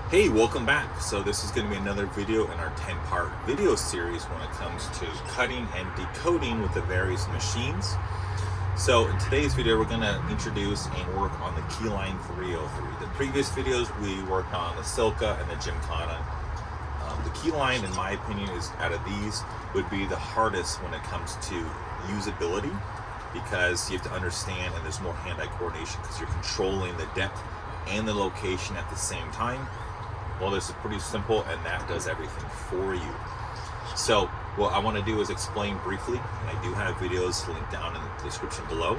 Hey, welcome back. So this is going to be another video in our 10-part video series when it comes to cutting and decoding with the various machines. So in today's video, we're going to introduce and work on the Keyline 303. The previous videos, we worked on the Silka and the Gymkhana. The Keyline, in my opinion, is out of these, would be the hardest when it comes to usability, because you have to understand, and there's more hand-eye coordination because you're controlling the depth and the location at the same time. Well, this is pretty simple, and that does everything for you. So what I want to do is explain briefly, and I do have videos linked down in the description below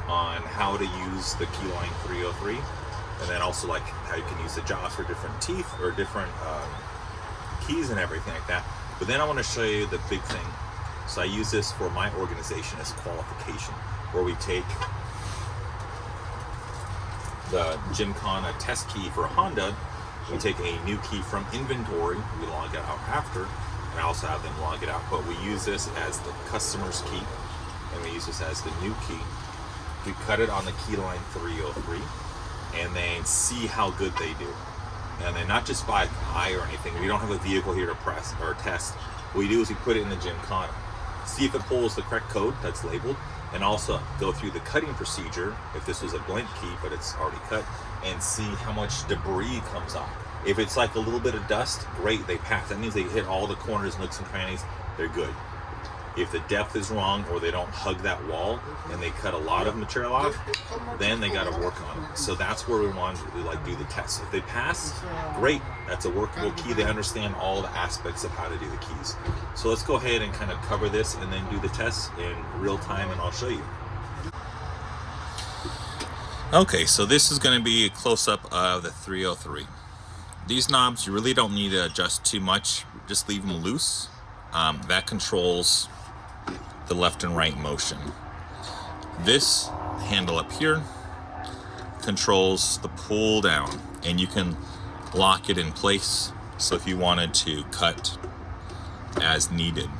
on how to use the Keyline 303, and then also like how you can use the jaws for different teeth or different keys and everything like that. But then I want to show you the big thing. So I use this for my organization as qualification, where we take the Gymkhana test key for Honda. We take a new key from inventory, we log it out after, and I also have them log it out, but we use this as the customer's key, and we use this as the new key. We cut it on the Keyline 303, and then see how good they do. And then not just by eye or anything, we don't have a vehicle here to press or test. What we do is we put it in the Gymkhana, see if it pulls the correct code that's labeled, and also go through the cutting procedure, if this was a blank key but it's already cut, and see how much debris comes off. If it's like a little bit of dust, great, they pass. That means they hit all the corners, nooks, and crannies, they're good. If the depth is wrong or they don't hug that wall and they cut a lot of material off, then they got to work on it. So that's where we want to do the test. If they pass, great, that's a workable key. They understand all the aspects of how to do the keys. So let's go ahead and kind of cover this and then do the test in real time, and I'll show you. Okay, so this is going to be a close-up of the 303. These knobs, you really don't need to adjust too much. Just leave them loose. That controls the left and right motion. This handle up here controls the pull down, and you can lock it in place. So if you wanted to cut as needed.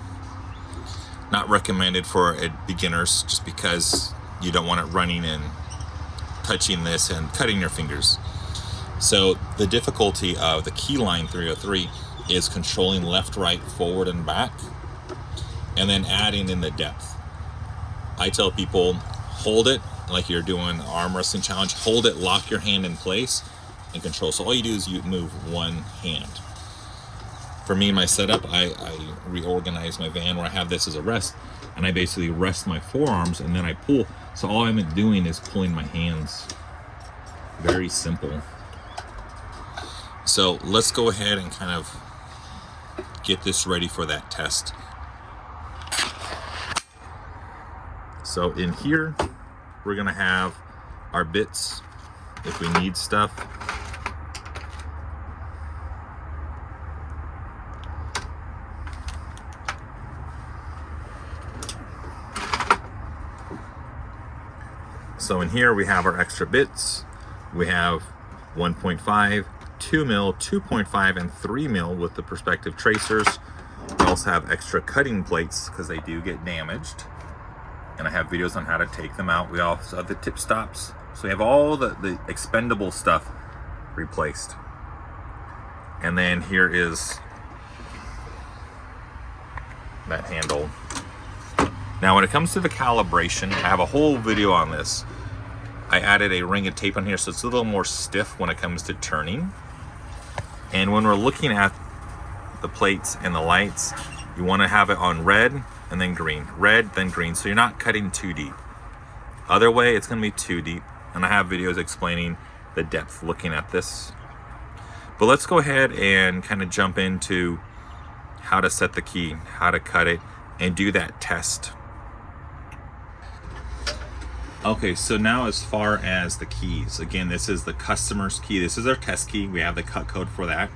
Not recommended for beginners, just because you don't want it running and touching this and cutting your fingers. So the difficulty of the Keyline 303 is controlling left, right, forward, and back, and then adding in the depth. I tell people, hold it like you're doing arm wrestling challenge. Hold it, lock your hand in place, and control. So all you do is you move one hand. For me, my setup, I reorganize my van where I have this as a rest, and I basically rest my forearms, and then I pull. So all I'm doing is pulling my hands. Very simple. So let's go ahead and kind of get this ready for that test. So in here, we're gonna have our bits if we need stuff. So in here we have our extra bits. We have 1.5, 2 mil, 2.5, and 3 mil with the perspective tracers. We also have extra cutting plates because they do get damaged, and I have videos on how to take them out. We also have the tip stops, so we have all the expendable stuff replaced. And then here is that handle. Now when it comes to the calibration, I have a whole video on this. I added a ring of tape on here so it's a little more stiff when it comes to turning. And when we're looking at the plates and the lights, you want to have it on red and then green. Red, then green, so you're not cutting too deep. Other way, it's going to be too deep. And I have videos explaining the depth looking at this. But let's go ahead and kind of jump into how to set the key, how to cut it, and do that test. Okay, so now as far as the keys, again, this is the customer's key. This is our test key. We have the cut code for that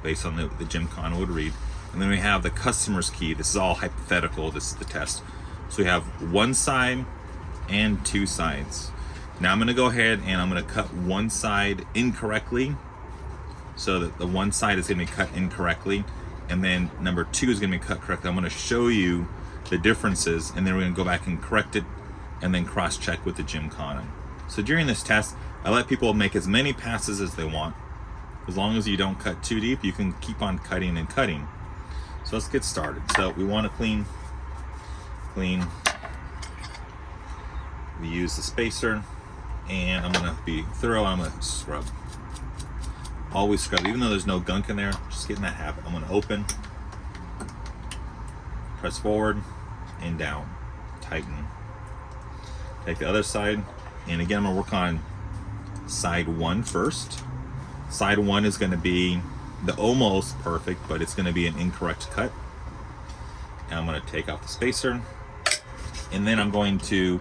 based on the Gymkhana would read. And then we have the customer's key. This is all hypothetical. This is the test. So we have one side and two sides. Now I'm going to go ahead and I'm going to cut one side incorrectly. So that the one side is going to be cut incorrectly. And then number two is going to be cut correctly. I'm going to show you the differences, and then we're going to go back and correct it and then cross-check with the Gymkhana. So during this test, I let people make as many passes as they want. As long as you don't cut too deep, you can keep on cutting and cutting. So let's get started. So we want to clean. We use the spacer, and I'm gonna be thorough. I'm gonna scrub. Always scrub, even though there's no gunk in there. Just get in that habit. I'm gonna open, press forward and down, tighten. Take the other side, and again, I'm gonna work on side 1 first. Side 1 is gonna be the almost perfect, but it's gonna be an incorrect cut. And I'm gonna take off the spacer, and then I'm going to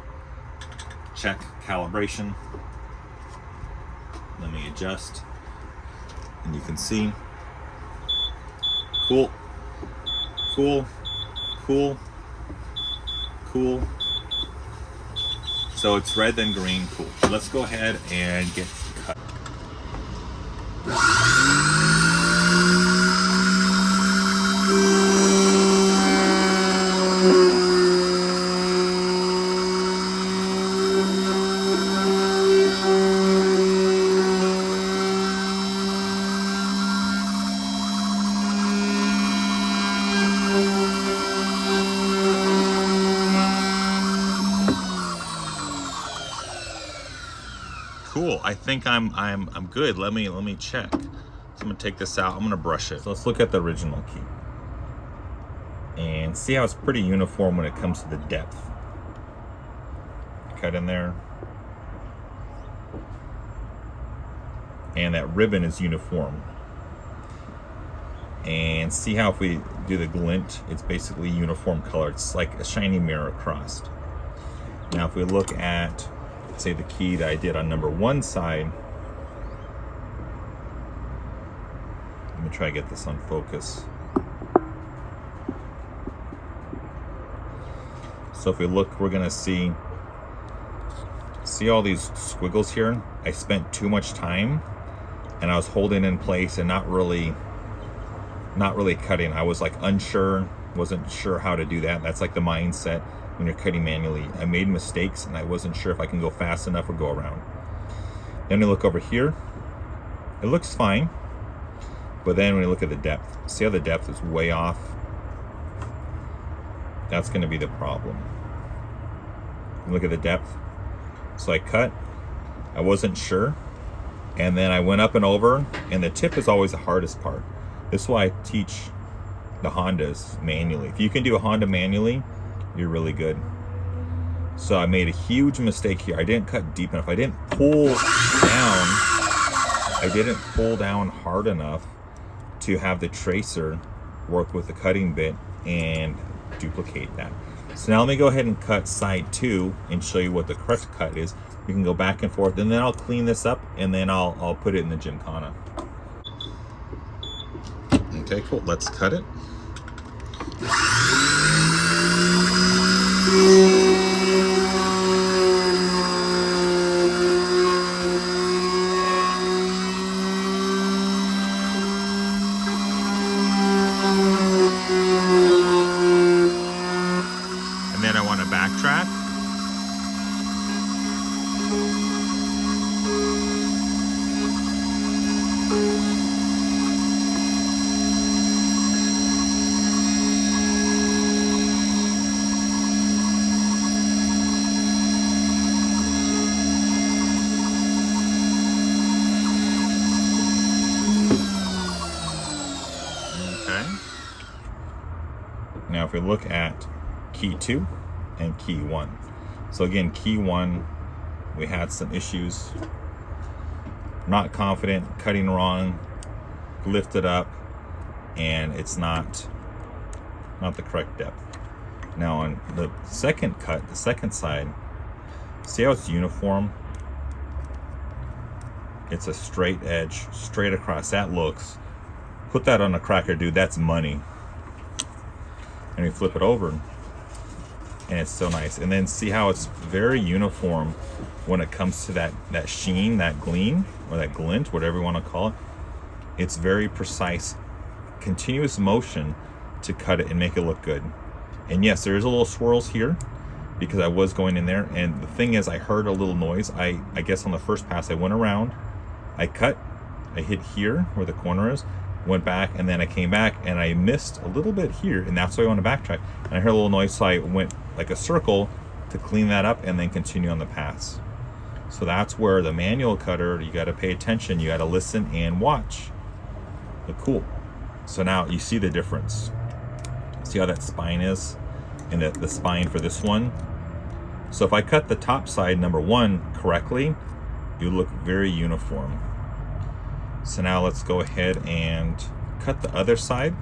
check calibration. Let me adjust, and you can see, cool, cool, cool, cool. So it's red then green, cool. So let's go ahead and get cut. Cool. I think I'm good. Let me check. So I'm gonna take this out. I'm gonna brush it. So let's look at the original key and see how it's pretty uniform when it comes to the depth. Cut in there, and that ribbon is uniform. And see how if we do the glint, it's basically uniform color. It's like a shiny mirror across. Now if we look at, say, the key that I did on number 1 side. Let me try to get this on focus. So if we look, we're gonna see all these squiggles here. I spent too much time, and I was holding in place and not really cutting. I was like unsure, wasn't sure how to do that. That's like the mindset when you're cutting manually. I made mistakes, and I wasn't sure if I can go fast enough or go around. Then we look over here. It looks fine, but then when you look at the depth, see how the depth is way off? That's going to be the problem. Look at the depth. So I cut, I wasn't sure, and then I went up and over, and the tip is always the hardest part. This is why I teach the Hondas manually. If you can do a Honda manually, you're really good. So I made a huge mistake here. I didn't cut deep enough. I didn't pull down hard enough to have the tracer work with the cutting bit and duplicate that. So now let me go ahead and cut side 2 and show you what the correct cut is. You can go back and forth, and then I'll clean this up, and then I'll put it in the Gymkhana. Okay, cool. Let's cut it. And then I want to backtrack. Now if we look at key 2 and key 1. So again, key 1, we had some issues. Not confident, cutting wrong, lifted up, and it's not the correct depth. Now on the second cut, the second side, see how it's uniform? It's a straight edge, straight across. That looks, put that on a cracker, dude, that's money. And we flip it over, and it's still nice. And then see how it's very uniform when it comes to that sheen, that gleam, or that glint, whatever you want to call it. It's very precise, continuous motion to cut it and make it look good. And yes, there is a little swirls here because I was going in there, and the thing is, I heard a little noise. I guess on the first pass I went around, I cut, I hit here where the corner is, went back, and then I came back and I missed a little bit here, and that's why I want to backtrack. And I heard a little noise, so I went like a circle to clean that up and then continue on the pass. So that's where the manual cutter, you got to pay attention, you got to listen and watch. But cool. So now you see the difference. See how that spine is, and the spine for this one. So if I cut the top side, number one, correctly, it would look very uniform. So now let's go ahead and cut the other side.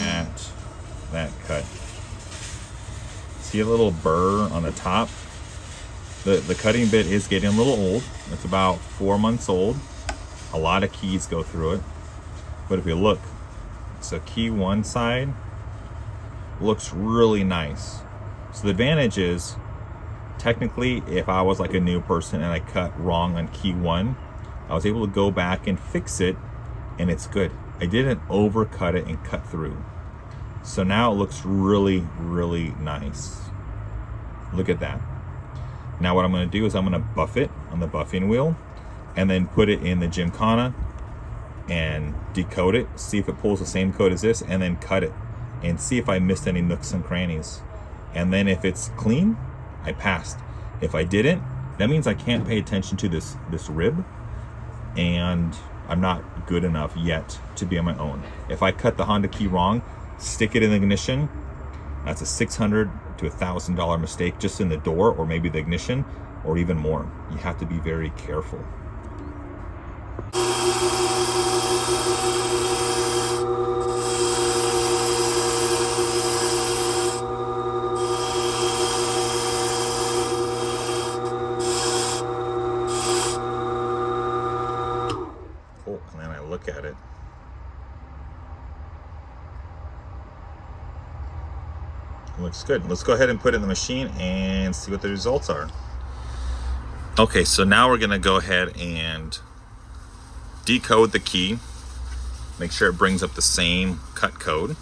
At that cut. See a little burr on the top? The cutting bit is getting a little old. It's about 4 months old. A lot of keys go through it. But if you look, so key one side looks really nice. So the advantage is, technically, if I was like a new person and I cut wrong on key one, I was able to go back and fix it, and it's good. I didn't overcut it and cut through. So now it looks really, really nice. Look at that. Now what I'm going to do is I'm going to buff it on the buffing wheel, and then put it in the Gymkhana and decode it, see if it pulls the same code as this, and then cut it and see if I missed any nooks and crannies. And then if it's clean, I passed. If I didn't, that means I can't pay attention to this rib, and I'm not good enough yet to be on my own. If I cut the Honda key wrong, stick it in the ignition, that's a $600 to $1,000 mistake just in the door, or maybe the ignition, or even more. You have to be very careful. Cool, and then I look at it. It looks good. Let's go ahead and put it in the machine and see what the results are. Okay, so now we're gonna go ahead and decode the key, make sure it brings up the same cut code,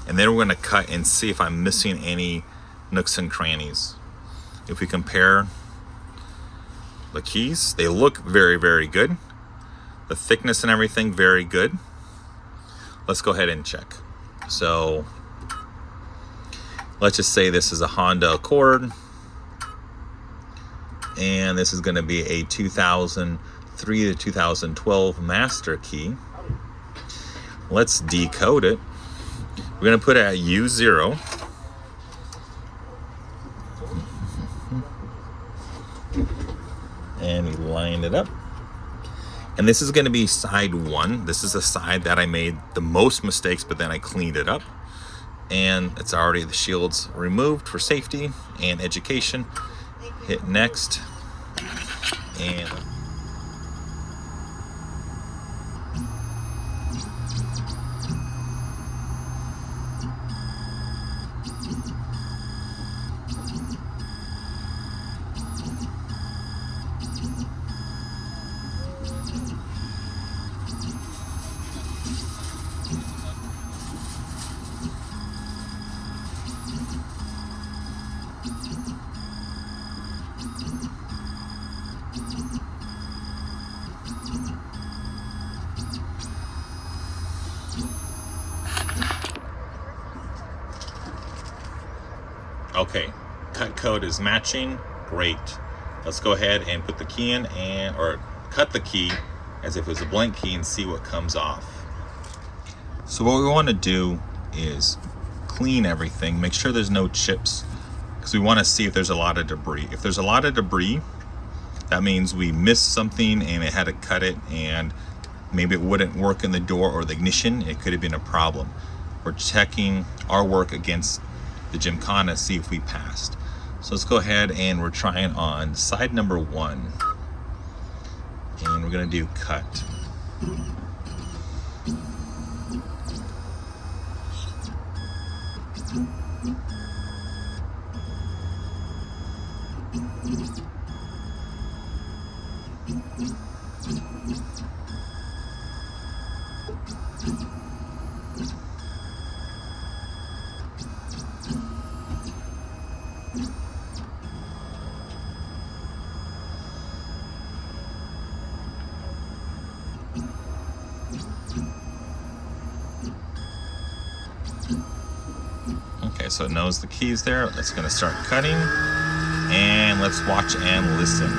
and then we're gonna cut and see if I'm missing any nooks and crannies. If we compare the keys, they look very, very good. The thickness and everything, very good. Let's go ahead and check. So let's just say this is a Honda Accord, and this is going to be a 2003 to 2012 master key. Let's decode it. We're going to put it at U0. And we line it up. And this is going to be side one. This is the side that I made the most mistakes, but then I cleaned it up. And it's already, the shield's removed for safety and education. Hit next, and okay, cut code is matching, great. Let's go ahead and put the key in, or cut the key as if it was a blank key and see what comes off. So what we want to do is clean everything, make sure there's no chips, because we want to see if there's a lot of debris. If there's a lot of debris, that means we missed something and it had to cut it, and maybe it wouldn't work in the door or the ignition. It could have been a problem. We're checking our work against the Gymkhana, see if we passed. So let's go ahead, and we're trying on side number one, and we're going to do cut. Okay, so it knows the key's there. It's gonna start cutting, and let's watch and listen.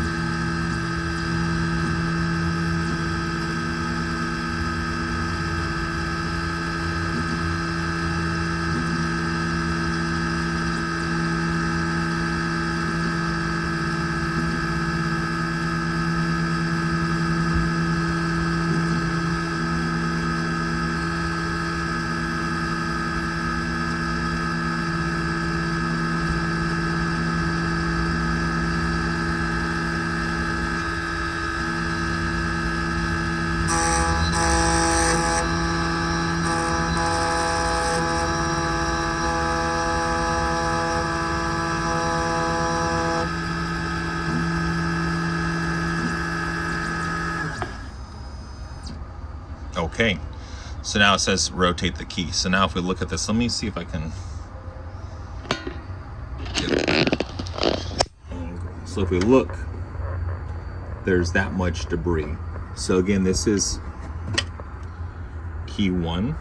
Okay, so now it says rotate the key. So now if we look at this, let me see if I can get a better angle. So if we look, there's that much debris. So again, this is key 1.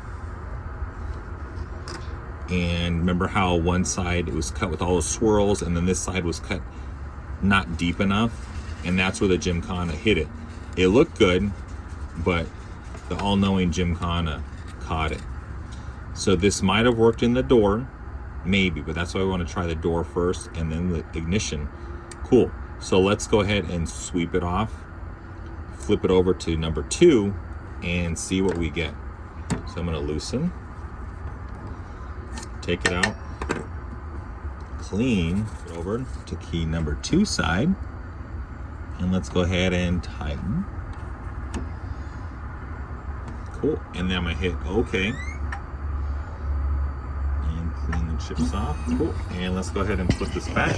And remember how one side it was cut with all the swirls, and then this side was cut not deep enough, and that's where the Gymkhana hit it. It looked good, but the all-knowing Gymkhana caught it. So this might have worked in the door, maybe, but that's why we want to try the door first and then the ignition. Cool. So let's go ahead and sweep it off, flip it over to number 2, and see what we get. So I'm going to loosen, take it out, clean it over to key number 2 side, and let's go ahead and tighten. Cool. And then I'm gonna hit OK and clean the chips off. Cool. And let's go ahead and flip this back.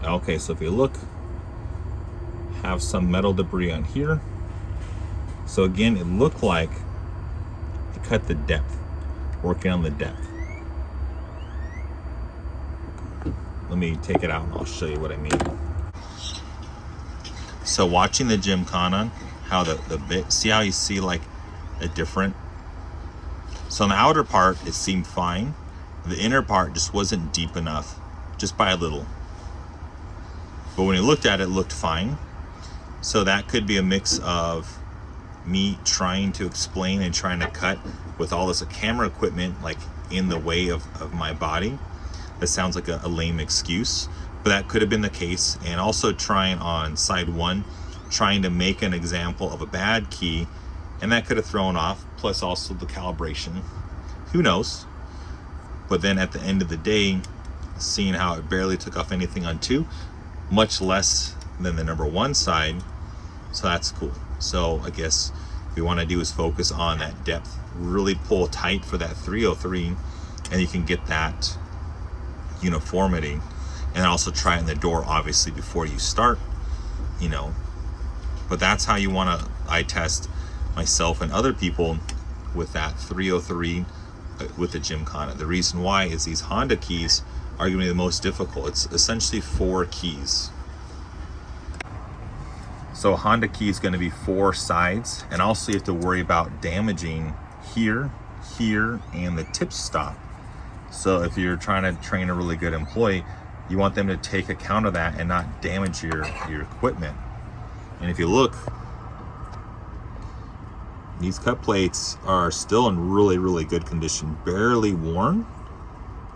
Okay, so if you look, have some metal debris on here. So again, it looked like it cut the depth, working on the depth. Let me take it out and I'll show you what I mean. So watching the Gymkhana, how the bit, see how you see like a different, so on the outer part it seemed fine, the inner part just wasn't deep enough, just by a little. But when you looked at it, it looked fine. So that could be a mix of me trying to explain and trying to cut with all this camera equipment like in the way of my body. That sounds like a lame excuse, but that could have been the case. And also trying on side 1, trying to make an example of a bad key, and that could have thrown off, plus also the calibration. Who knows? But then at the end of the day, seeing how it barely took off anything on 2, much less than the number 1 side, so that's cool. So I guess what we want to do is focus on that depth, really pull tight for that 303, and you can get that uniformity. And also try it in the door, obviously, before you start, you know. But that's how you want to eye test myself and other people with that 303 with the Gymkhana. The reason why is these Honda keys are going to be the most difficult. It's essentially 4 keys. So a Honda key is going to be 4 sides, and also you have to worry about damaging here, here, and the tip stop. So if you're trying to train a really good employee, you want them to take account of that and not damage your equipment. And if you look, these cut plates are still in really, really good condition, barely worn.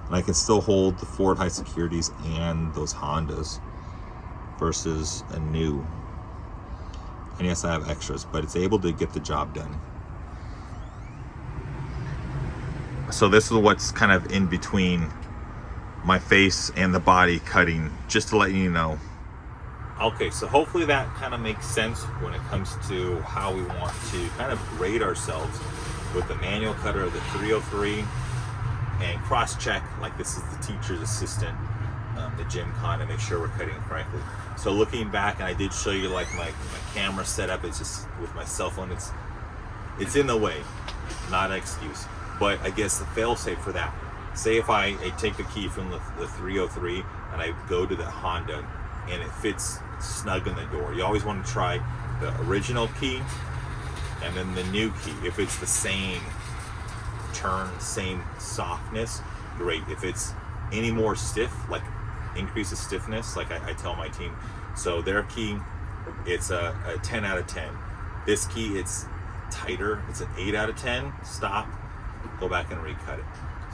And I can still hold the Ford high securities and those Hondas versus a new. And yes, I have extras, but it's able to get the job done. So this is what's kind of in between my face and the body cutting, just to let you know. Okay, so hopefully that kind of makes sense when it comes to how we want to kind of grade ourselves with the manual cutter, the 303, and cross-check, like this is the teacher's assistant, the gym con, to make sure we're cutting correctly. So looking back, and I did show you like my camera setup, it's just with my cell phone, it's in the way, not an excuse. But I guess the fail-safe for that, say if I take the key from the 303 and I go to the Honda and it fits snug in the door, you always want to try the original key and then the new key. If it's the same turn, same softness, great. If it's any more stiff, like increase the stiffness, like I tell my team, so their key, it's a 10 out of 10. This key, it's tighter, it's an 8 out of 10, stop, go back and recut it.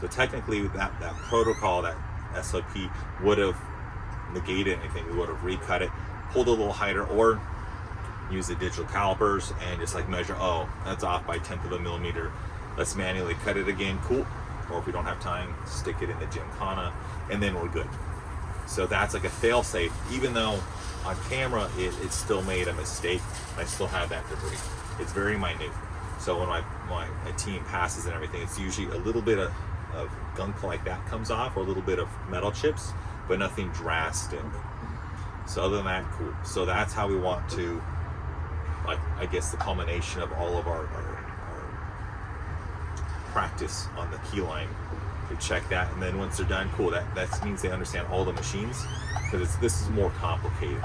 So technically that protocol, that SOP would have negated anything. We would have recut it, pulled a little hider, or use the digital calipers and just like measure, oh, that's off by 1/10 of a millimeter. Let's manually cut it again, cool. Or if we don't have time, stick it in the Gymkhana, and then we're good. So that's like a fail safe, even though on camera it still made a mistake. I still have that debris. It's very minute. So when my team passes and everything, it's usually a little bit of gunk like that comes off, or a little bit of metal chips, but nothing drastic. So other than that, cool. So that's how we want to, like, I guess the culmination of all of our practice on the Keyline, to check that, and then once they're done, cool. That means they understand all the machines, because this is more complicated.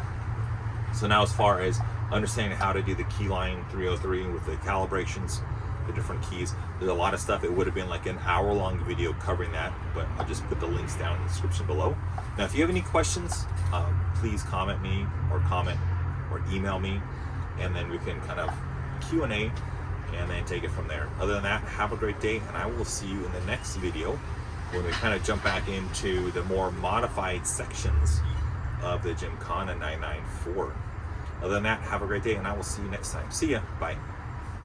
So now, as far as understanding how to do the Keyline 303 with the calibrations, the different keys, there's a lot of stuff. It would have been like an hour-long video covering that, but I'll just put the links down in the description below. Now, if you have any questions, please comment or email me, and then we can kind of Q&A and then take it from there. Other than that, have a great day, and I will see you in the next video when we kind of jump back into the more modified sections of the Gymkhana 994. Other than that, have a great day, and I will see you next time. See ya. Bye.